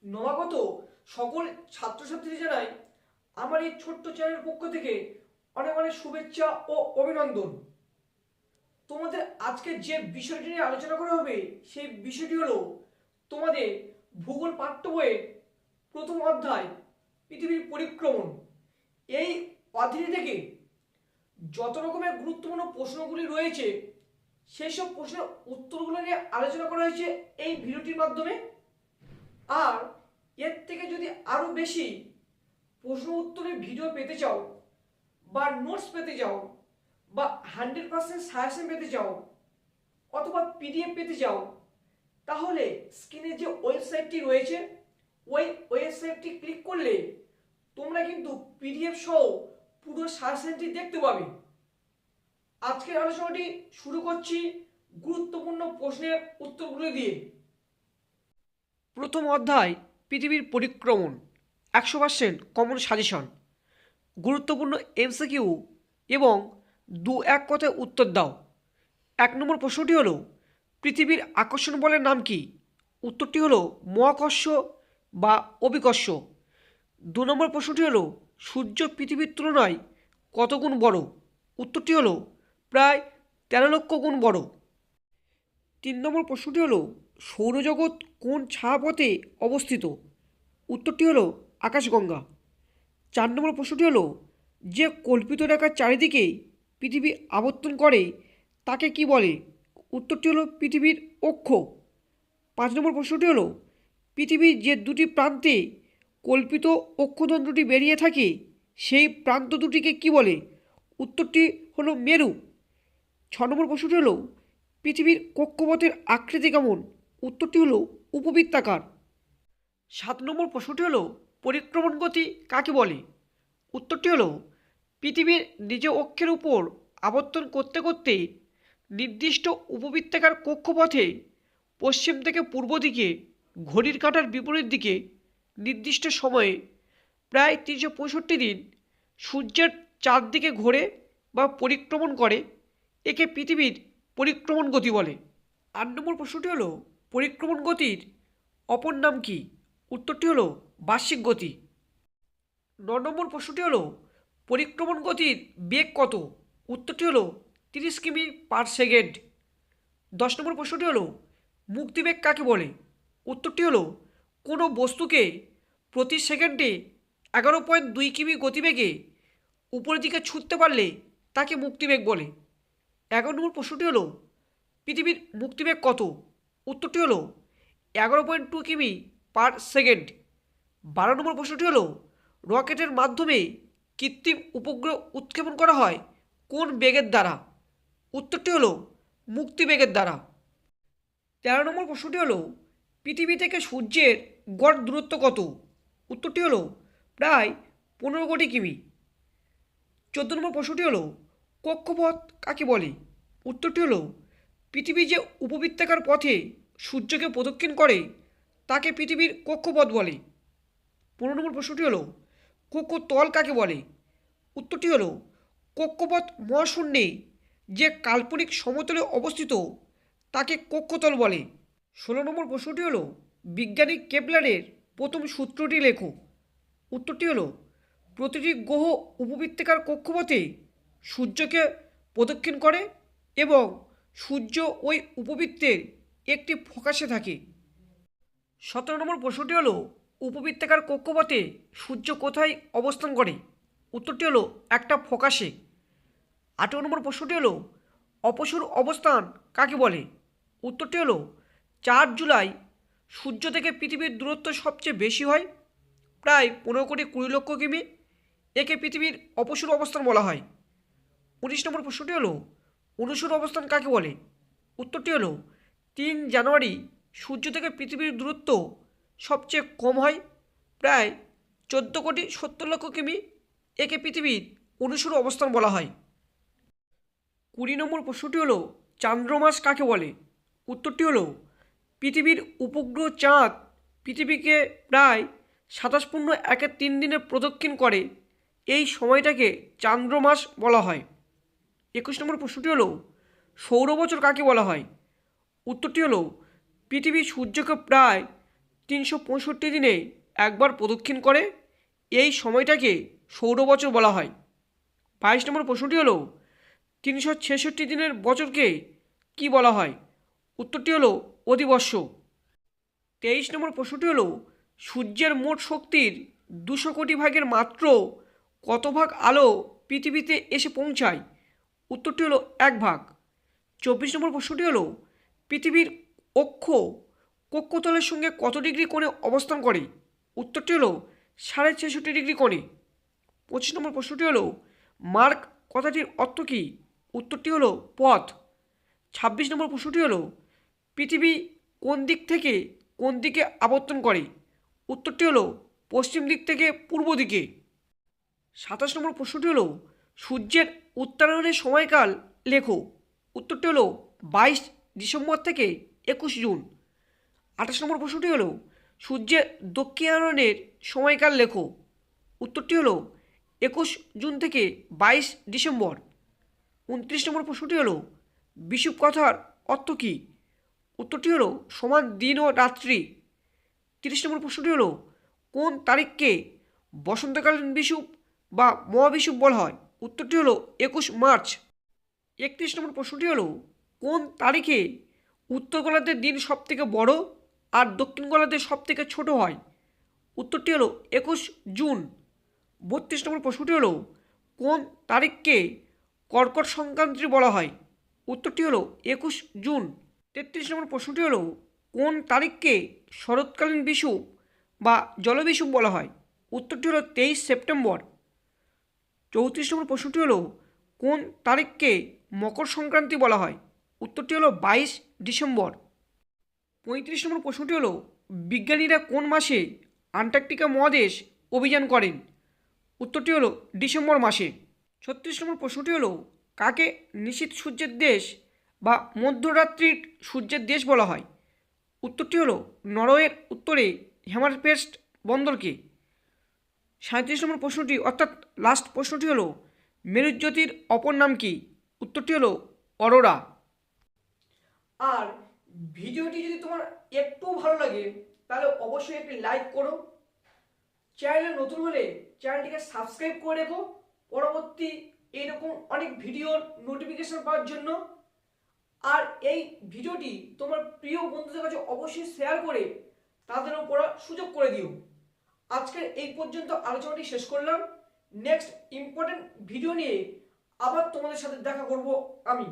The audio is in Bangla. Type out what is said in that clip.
নবাগত সকল ছাত্রছাত্রী জানাই আমার এই ছোট্ট চ্যানেলের পক্ষ থেকে অনেক অনেক শুভেচ্ছা ও অভিনন্দন। তোমাদের আজকে যে বিষয়টি নিয়ে আলোচনা করা হবে সেই বিষয়টি হলো তোমাদের ভূগোল পাঠ্য বইয়ের প্রথম অধ্যায় পৃথিবীর পরিক্রমণ। এই অধ্যায় থেকে যত রকমের গুরুত্বপূর্ণ প্রশ্নগুলি রয়েছে সেই সব প্রশ্নের উত্তরগুলো নিয়ে আলোচনা করা হয়েছে এই ভিডিওটির মাধ্যমে। আর এর থেকে যদি আরও বেশি প্রশ্ন উত্তরের ভিডিও পেতে চাও বা নোটস পেতে চাও বা 100% সাজেশন পেতে চাও অথবা পিডিএফ পেতে চাও, তাহলে স্ক্রিনে যে ওয়েবসাইটটি রয়েছে ওই ওয়েবসাইটটি ক্লিক করলে তোমরা কিন্তু পিডিএফ সহ পুরো সাজেশনটি দেখতে পাবে। আজকের আলোচনাটি শুরু করছি গুরুত্বপূর্ণ প্রশ্নের উত্তরগুলো দিয়ে। প্রথম অধ্যায় পৃথিবীর পরিক্রমণ, 100% কমন সাজেশন, গুরুত্বপূর্ণ এমসিকিউ এবং 2-1 কথায় উত্তর দাও। 1 নম্বর প্রশ্নটি হলো পৃথিবীর আকর্ষণ বলের নাম কি? উত্তরটি হলো মহাকর্ষ বা অভিকর্ষ। 2 নম্বর প্রশ্নটি হলো সূর্য পৃথিবীর তুলনায় কত গুণ বড়? উত্তরটি হলো প্রায় 13 লক্ষ গুণ বড়। 3 নম্বর প্রশ্নটি হলো সৌরজগৎ কোন ছায়াপথে অবস্থিত? উত্তরটি হলো আকাশগঙ্গা। 4 নম্বর প্রশ্নটি হলো যে কল্পিত রেখার চারিদিকে পৃথিবী আবর্তন করে তাকে কি বলে? উত্তরটি হলো পৃথিবীর অক্ষ। 5 নম্বর প্রশ্নটি হলো পৃথিবীর যে দুটি প্রান্তে কল্পিত অক্ষদণ্ডটি বেরিয়ে থাকে সেই প্রান্ত দুটিকে কি বলে? উত্তরটি হলো মেরু। 6 নম্বর প্রশ্নটি হলো পৃথিবীর কক্ষপথের আকৃতি কেমন? উত্তরটি হলো উপবৃত্তাকার। 7 নম্বর প্রশ্নটি হলো পরিক্রমণ গতি কাকে বলে? উত্তরটি হলো পৃথিবীর নিজ অক্ষের উপর আবর্তন করতে করতে নির্দিষ্ট উপবৃত্তাকার কক্ষপথে পশ্চিম থেকে পূর্ব দিকে ঘড়ির কাঁটার বিপরীত দিকে নির্দিষ্ট সময়ে প্রায় 365 দিন সূর্যের চারদিকে ঘোরে বা পরিক্রমণ করে, একে পৃথিবীর পরিক্রমণ গতি বলে। 8 নম্বর প্রশ্নটি হলো পরিক্রমণ গতির অপর নাম কি? উত্তরটি হলো বার্ষিক গতি। 9 নম্বর প্রশ্নটি হলো পরিক্রমণ গতির বেগ কত? উত্তরটি হলো 30 কিমি পার সেকেন্ড। 10 নম্বর প্রশ্নটি হলো মুক্তিবেগ কাকে বলে? উত্তরটি হলো কোনো বস্তুকে প্রতি সেকেন্ডে 11.2 কিমি গতিবেগে উপরের দিকে ছুটতে পারলে তাকে মুক্তিবেগ বলে। 11 নম্বর প্রশ্নটি হলো পৃথিবীর মুক্তিবেগ কত? উত্তরটি হলো 11.2 কিমি পার সেকেন্ড। 12 নম্বর প্রশ্নটি হলো রকেটের মাধ্যমে কৃত্রিম উপগ্রহ উৎক্ষেপণ করা হয় কোন বেগের দ্বারা? উত্তরটি হলো মুক্তিবেগের দ্বারা। 13 নম্বর প্রশ্নটি হলো পৃথিবী থেকে সূর্যের গড় দূরত্ব কত? উত্তরটি হলো প্রায় 15 কোটি কিমি। 14 নম্বর প্রশ্নটি হলো কক্ষপথ কাকে বলে? উত্তরটি হলো পৃথিবী যে উপবৃত্তাকার পথে সূর্যকে প্রদক্ষিণ করে তাকে পৃথিবীর কক্ষপথ বলে। 15 নম্বর প্রশ্নটি হলো কক্ষতল কাকে বলে? উত্তরটি হলো কক্ষপথ মহাশূন্যে যে কাল্পনিক সমতলে অবস্থিত তাকে কক্ষতল বলে। 16 নম্বর প্রশ্নটি হলো বিজ্ঞানী কেপলারের প্রথম সূত্রটি লেখো। উত্তরটি হলো প্রতিটি গ্রহ উপবৃত্তাকার কক্ষপথে সূর্যকে প্রদক্ষিণ করে এবং সূর্য ওই উপবৃত্তের একটি ফোকাসে থাকে। 17 নম্বর প্রশ্নটি হলো উপবৃত্তাকার কক্ষপথে সূর্য কোথায় অবস্থান করে? উত্তরটি হলো একটা ফোকাসে। 18 নম্বর প্রশ্নটি হলো অপসর অবস্থান কাকে বলে? উত্তরটি হলো 4 জুলাই সূর্য থেকে পৃথিবীর দূরত্ব সবচেয়ে বেশি হয়, প্রায় 15 কোটি 20 লক্ষ কিমি, একে পৃথিবীর অপসর অবস্থান বলা হয়। 19 নম্বর প্রশ্নটি হলো অনুসর অবস্থান কাকে বলে? উত্তরটি হলো 3 জানুয়ারি সূর্য থেকে পৃথিবীর দূরত্ব সবচেয়ে কম হয়, প্রায় 14 কোটি 70 লক্ষ কিমি, একে পৃথিবীর অনুসর অবস্থান বলা হয়। 20 নম্বর প্রশ্নটি হলো চান্দ্রমাস কাকে বলে? উত্তরটি হলো পৃথিবীর উপগ্রহ চাঁদ পৃথিবীকে প্রায় 27.13 দিনে প্রদক্ষিণ করে, এই সময়টাকে চান্দ্রমাস বলা হয়। 21 নম্বর প্রশ্নটি হলো সৌরবছর কাকে বলা হয়? উত্তরটি হলো পৃথিবী সূর্যকে প্রায় 365 দিনে একবার প্রদক্ষিণ করে, এই সময়টাকে সৌরবছর বলা হয়। 22 নম্বর প্রশ্নটি হলো 366 দিনের বছরকে কি বলা হয়? উত্তরটি হলো অধিবর্ষ। 23 নম্বর প্রশ্নটি হলো সূর্যের মোট শক্তির 200 কোটি ভাগের মাত্র কত ভাগ আলো পৃথিবীতে এসে পৌঁছায়? উত্তরটি হলো 1 ভাগ। 24 নম্বর প্রশ্নটি হলো পৃথিবীর অক্ষ কক্ষতলের সঙ্গে কত ডিগ্রি কোণে অবস্থান করে? উত্তরটি হলো 66.5 ডিগ্রি কোণে। 25 নম্বর প্রশ্নটি হলো মার্ক কথাটির অর্থ কী? উত্তরটি হলো পথ। 26 নম্বর প্রশ্নটি হলো পৃথিবী কোন দিক থেকে কোন দিকে আবর্তন করে? উত্তরটি হলো পশ্চিম দিক থেকে পূর্ব দিকে। 27 নম্বর প্রশ্নটি হলো সূর্যের উত্তরায়ণের সময়কাল লেখো। উত্তরটি হলো 22 ডিসেম্বর থেকে 21 জুন। 28 নম্বর প্রশ্নটি হলো সূর্যের দক্ষিণায়নের সময়কাল লেখো। উত্তরটি হলো 21 জুন থেকে 22 ডিসেম্বর। 29 নম্বর প্রশ্নটি হলো বিষুব কথার অর্থ কী? উত্তরটি হলো সমান দিন ও রাত্রি। 30 নম্বর প্রশ্নটি হলো কোন তারিখকে বসন্তকালীন বিষুব বা মহাবিষুব বলা হয়? উত্তরটি হলো 21 মার্চ। 31 নম্বর প্রশ্নটি হলো কোন তারিখে উত্তর গোলার্ধের দিন সবথেকে বড় আর দক্ষিণ গোলার্ধের সবথেকে ছোট হয়? উত্তরটি হলো 21 জুন। 32 নম্বর প্রশ্নটি হলো কোন তারিখকে কর্কট সংক্রান্তি বলা হয়? উত্তরটি হলো 21 জুন। 33 নম্বর প্রশ্নটি হলো কোন তারিখকে শরৎকালীন বিষুব বা জলবিষুব বলা হয়? উত্তরটি হলো 23 সেপ্টেম্বর। 34 নম্বর প্রশ্নটি হলো কোন তারিখকে মকর সংক্রান্তি বলা হয়? উত্তরটি হলো 22 ডিসেম্বর। 35 নম্বর প্রশ্নটি হলো বিজ্ঞানীরা কোন মাসে আন্টার্কটিকা মহাদেশ অভিযান করেন? উত্তরটি হলো ডিসেম্বর মাসে। 36 নম্বর প্রশ্নটি হলো কাকে নিশীথ সূর্যের দেশ বা মধ্যরাত্রির সূর্যের দেশ বলা হয়? উত্তরটি হলো নরওয়ের উত্তরে হ্যামারপেস্ট বন্দরকে। 37 নম্বর প্রশ্নটি অর্থাৎ লাস্ট প্রশ্নটি হলো মেরুজ্যোতির অপর নাম কি? উত্তরটি হলো অরোরা। আর ভিডিওটি যদি তোমার একটু ভালো লাগে তাহলে অবশ্যই একটি লাইক করো। চ্যানেলে নতুন হলে চ্যানেলটিকে সাবস্ক্রাইব করে রেখো পরবর্তী এরকম অনেক ভিডিওর নোটিফিকেশন পাওয়ার জন্য। আর এই ভিডিওটি তোমার প্রিয় বন্ধুদের কাছে অবশ্যই শেয়ার করে তাদেরও পড়ার সুযোগ করে দিও। আজকের এই পর্যন্ত আলোচনাটি শেষ করলাম। নেক্সট ইম্পর্টেন্ট ভিডিও নিয়ে আবার তোমাদের সাথে দেখা করব আমি।